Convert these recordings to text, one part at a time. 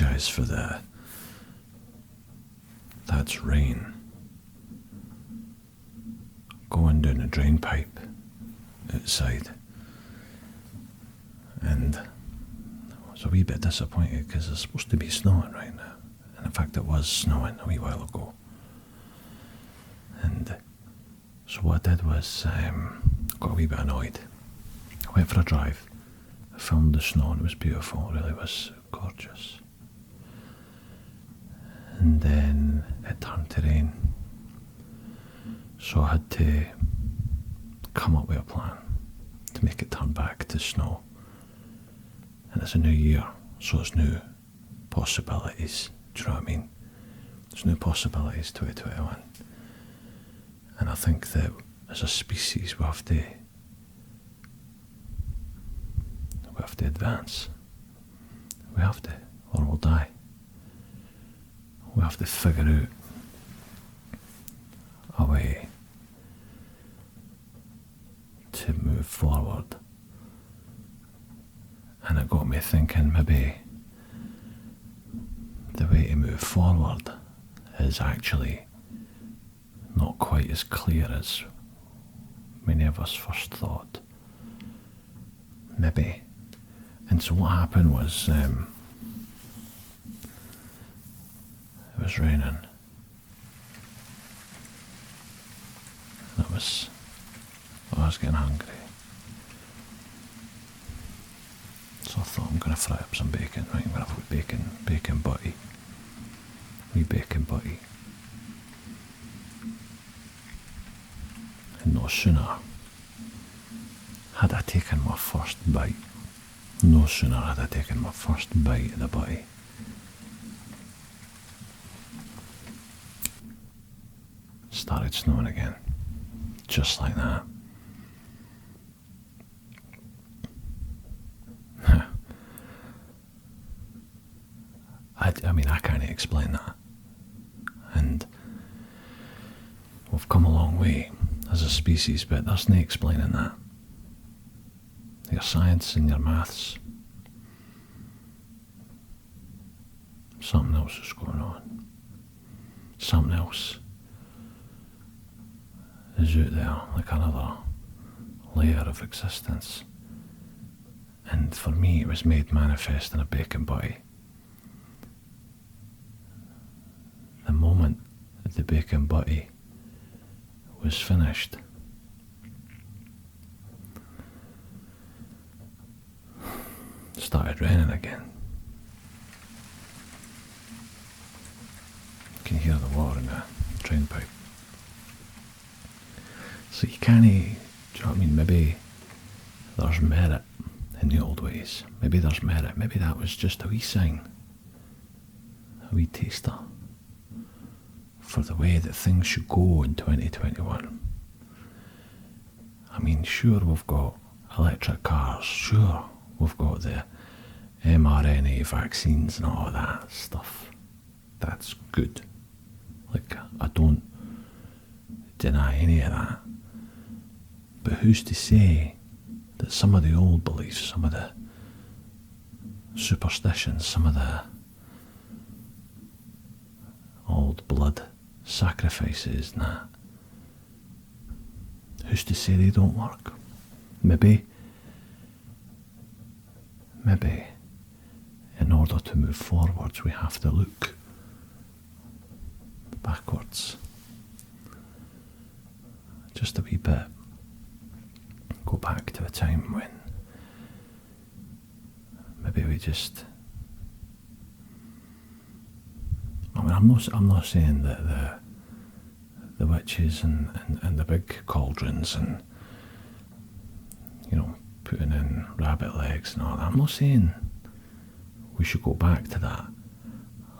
apologise for that's rain going down the drain pipe outside, and I was a wee bit disappointed because it's supposed to be snowing right now, and in fact it was snowing a wee while ago. And so what I did was got a wee bit annoyed. I went for a drive, I filmed the snow, and it was beautiful, it really was gorgeous. And then it turned to rain, so I had to come up with a plan to make it turn back to snow. And it's a new year, so it's new possibilities, do you know what I mean? There's new possibilities, 2021. And I think that as a species we have to advance. We have to, or we'll die. We have to figure out a way to move forward. And it got me thinking maybe the way to move forward is actually not quite as clear as many of us first thought. Maybe. And so what happened was it was raining. And I was getting hungry. So I thought I'm going to fry up some bacon. Right, I'm going to have bacon butty. Wee bacon butty. And no sooner had I taken my first bite, of the butty, started snowing again, just like that. I mean, I can't explain that. And we've come a long way as a species, but there's no explaining that. Your science and your maths, something else is going on. Something else is out there, like another layer of existence. And for me, it was made manifest in a bacon butty. The moment that the bacon butty was finished, it started raining again. You can hear the water in the drain pipe. So you can't, do you know what I mean? Maybe there's merit in the old ways. Maybe there's merit. Maybe that was just a wee sign, a wee taster for the way that things should go in 2021. I mean, sure, we've got electric cars, sure, we've got the mRNA vaccines and all that stuff. That's good. Like, I don't deny any of that. But who's to say that some of the old beliefs, some of the superstitions, some of the old blood sacrifices and that, who's to say they don't work? Maybe in order to move forwards we have to look backwards just a wee bit, go back to a time when maybe we just, I mean, I'm not saying that the witches and the big cauldrons and, you know, putting in rabbit legs and all that, I'm not saying we should go back to that.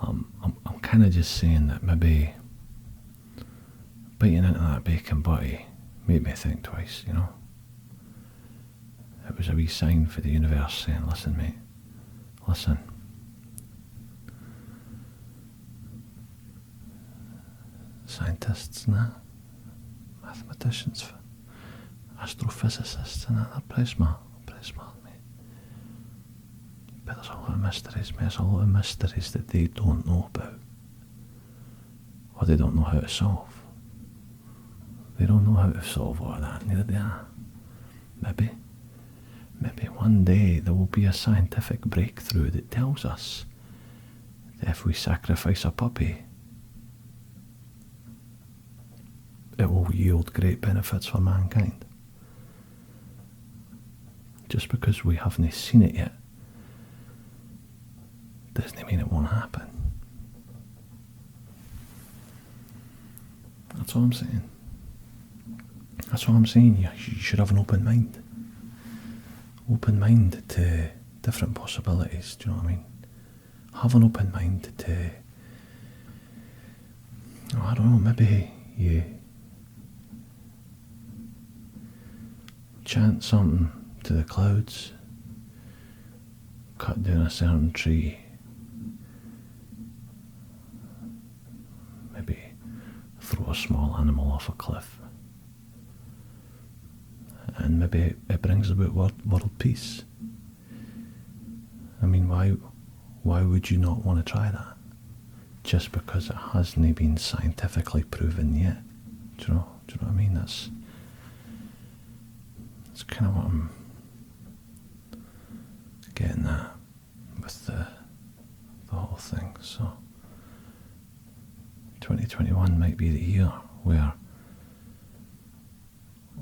I'm kind of just saying that maybe biting into that bacon butty made me think twice, you know. It was a wee sign for the universe saying, listen mate, listen. Scientists and that, mathematicians, astrophysicists and that, they're pretty smart, mate. But there's a lot of mysteries, there's a lot of mysteries that they don't know about. Or they don't know how to solve. They don't know how to solve all of that, neither do I. Maybe one day there will be a scientific breakthrough that tells us that if we sacrifice a puppy, it will yield great benefits for mankind. Just because we haven't seen it yet doesn't mean it won't happen. That's all I'm saying. That's all I'm saying. You should have an open mind. Open mind to different possibilities, do you know what I mean? Have an open mind to, I don't know, maybe you chant something to the clouds, cut down a certain tree, maybe throw a small animal off a cliff, and maybe it brings about world peace. I mean, why would you not want to try that? Just because it hasn't been scientifically proven yet. Do you know what I mean? That's kind of what I'm getting at with the whole thing. So 2021 might be the year where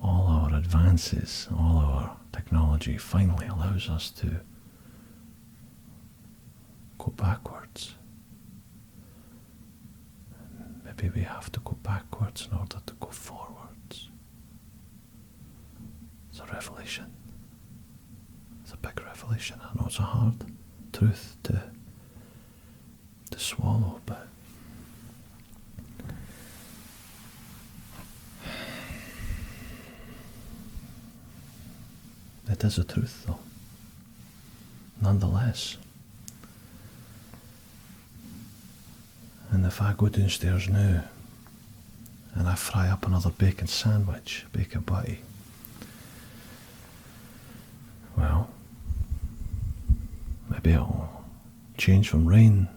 all our advances, all our technology finally allows us to go backwards. Maybe we have to go backwards in order to go forwards. It's a revelation. It's a big revelation. I know it's a hard truth to swallow, but it is a truth, though. Nonetheless. And if I go downstairs now and I fry up another bacon sandwich, bacon butty, well, maybe it'll change from rain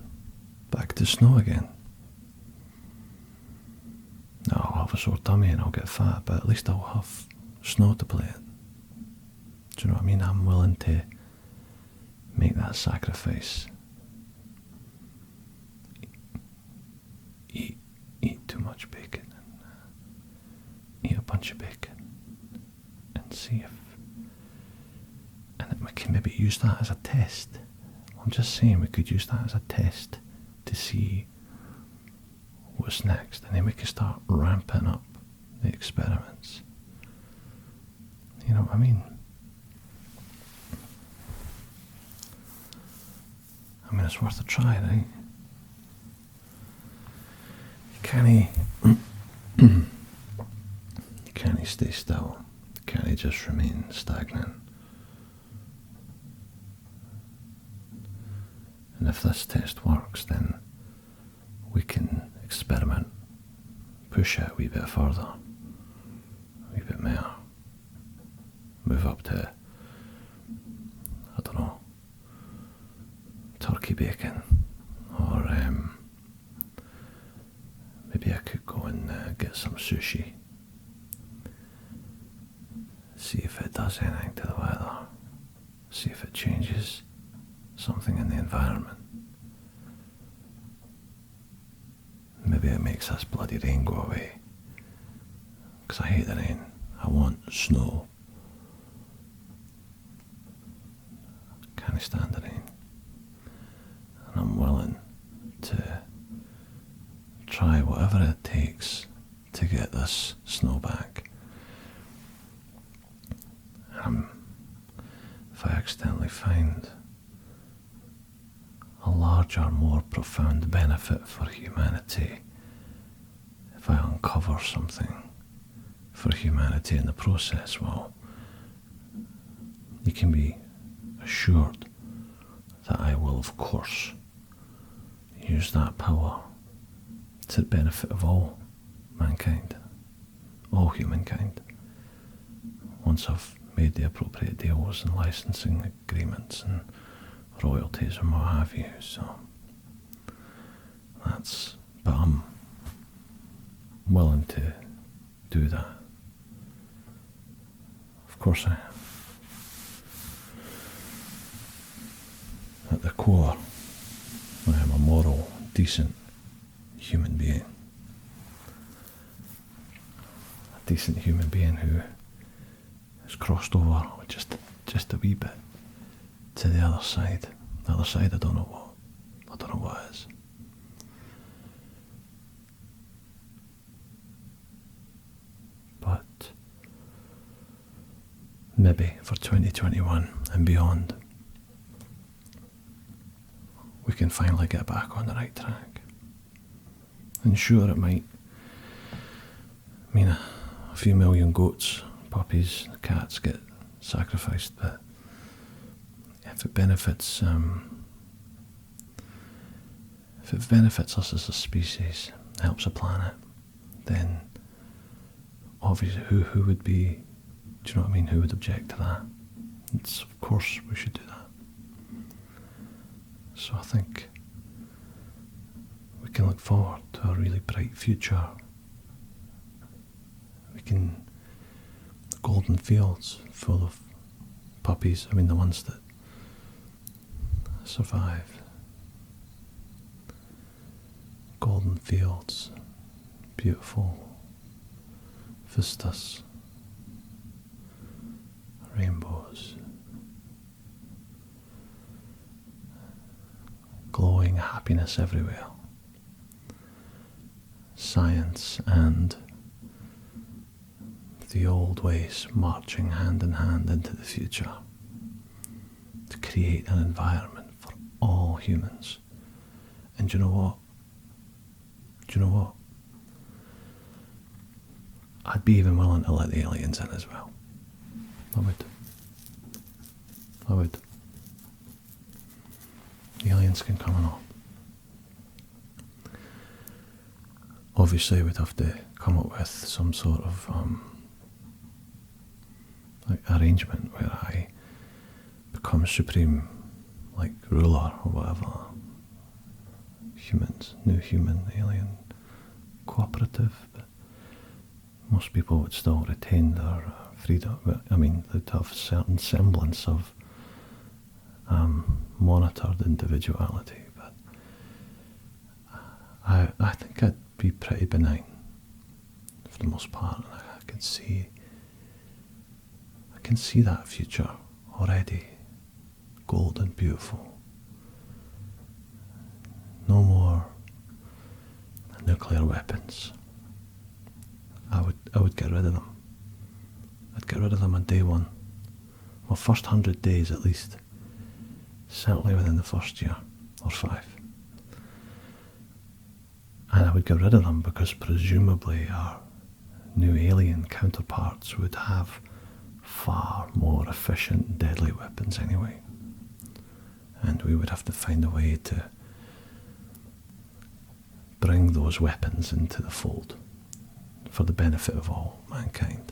back to snow again. Now I'll have a sore tummy and I'll get fat, but at least I'll have snow to play in. Do you know what I mean? I'm willing to make that sacrifice. Eat too much bacon and eat a bunch of bacon and see if, and we can maybe use that as a test. I'm just saying we could use that as a test to see what's next, and then we can start ramping up the experiments. You know what I mean? I mean, it's worth a try, right? You can't stay still. You can't just remain stagnant. And if this test works, then we can experiment, push it a wee bit further, a wee bit more, move up to, I don't know, turkey bacon, or maybe I could go and get some sushi, see if it does anything to the weather, see if it changes something in the environment. Maybe it makes this bloody rain go away, because I hate the rain. I want snow. Can't stand the rain. And I'm willing to try whatever it takes to get this snow back. If I accidentally find a larger, more profound benefit for humanity, if I uncover something for humanity in the process, well, you can be assured that I will, of course, use that power to the benefit of all mankind, all humankind, once I've made the appropriate deals and licensing agreements and royalties and what have you, so but I'm willing to do that. Of course I am. At the core, I am a moral, decent human being. A decent human being who has crossed over just a wee bit to the other side. The other side, I don't know what it is. But maybe for 2021 and beyond, we can finally get back on the right track. And sure, it might mean a few million goats, puppies, cats get sacrificed, but if it benefits us as a species, helps the planet, then obviously who would be, do you know what I mean, who would object to that? Of course we should do that. So I think we can look forward to a really bright future. The golden fields full of puppies, the ones that survive. Golden fields, beautiful vistas, rainbows, glowing happiness everywhere. Science and the old ways marching hand in hand into the future to create an environment for all humans. And do you know what? I'd be even willing to let the aliens in as well. I would. The aliens can come and all. Obviously we'd have to come up with some sort of arrangement where I become supreme, ruler or whatever. Humans, new human, alien, cooperative, but most people would still retain their freedom. They'd have a certain semblance of monitored individuality, but I think I'd be pretty benign for the most part. I can see that future already, gold and beautiful. No more nuclear weapons. I would get rid of them. I'd get rid of them on day one. Well, first 100 days at least. Certainly within the first year or 5. And I would get rid of them because presumably our new alien counterparts would have far more efficient, deadly weapons anyway. And we would have to find a way to bring those weapons into the fold for the benefit of all mankind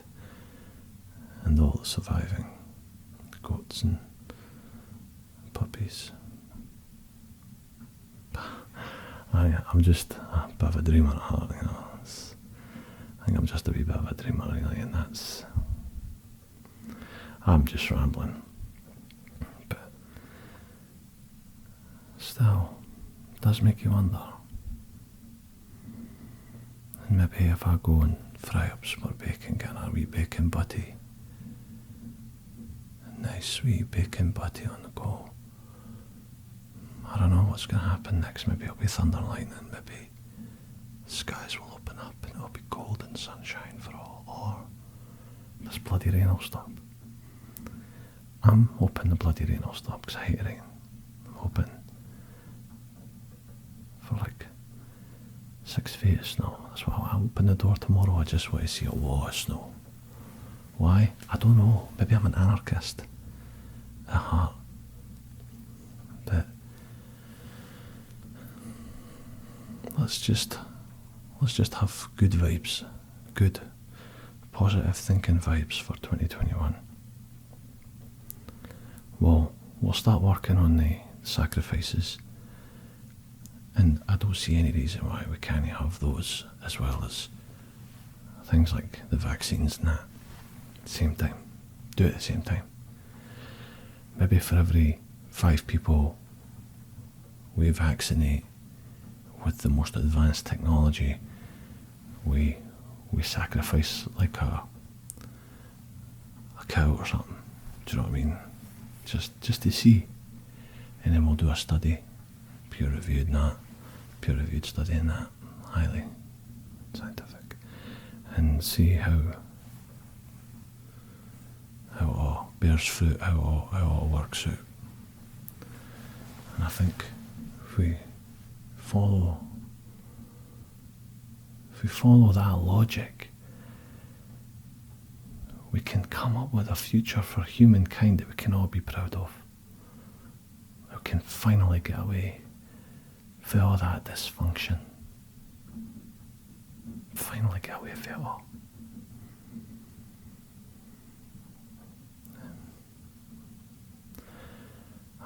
and all the surviving goats and puppies. I'm just a bit of a dreamer at heart, I think I'm just a wee bit of a dreamer really, and I'm just rambling. But still, it does make you wonder. And maybe if I go and fry up some more bacon, get a wee bacon butty, a nice wee bacon butty on the go. I don't know what's going to happen next. Maybe it'll be thunder and lightning, maybe the skies will open up and it'll be golden sunshine for all, or this bloody rain will stop. I'm hoping the bloody rain will stop because I hate rain. I'm hoping for 6 feet of snow. That's why I'll open the door tomorrow. I just want to see a wall of snow. Why? I don't know. Maybe I'm an anarchist at heart. But let's just have good vibes, good positive thinking vibes for 2021. We'll start working on the sacrifices. And I don't see any reason why we can't have those as well as things like the vaccines and that at the same time. Do it at the same time. Maybe for every 5 people we vaccinate with the most advanced technology, we sacrifice like a cow or something. Do you know what I mean? Just to see. And then we'll do a study, peer-reviewed study in that, highly scientific, and see how it all bears fruit, how it all works out. And I think if we follow that logic, we can come up with a future for humankind that we can all be proud of. We can finally get away from all that dysfunction. Finally get away from it all.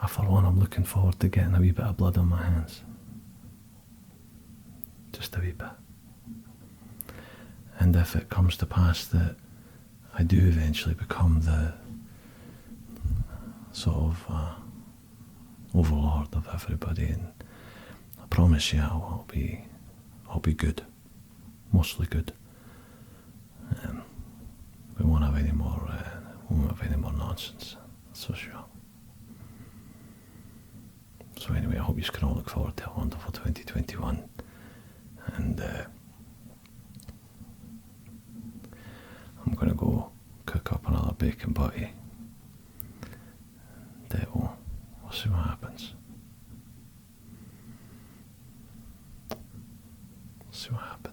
For one, I'm looking forward to getting a wee bit of blood on my hands. Just a wee bit. And if it comes to pass that I do eventually become the sort of overlord of everybody, and I promise you I'll be good, mostly good. We won't have any more nonsense, that's for sure. So anyway, I hope you can all look forward to a wonderful 2021, and I'm going to go cook up another bacon butty, and we'll see what happens. See what happens.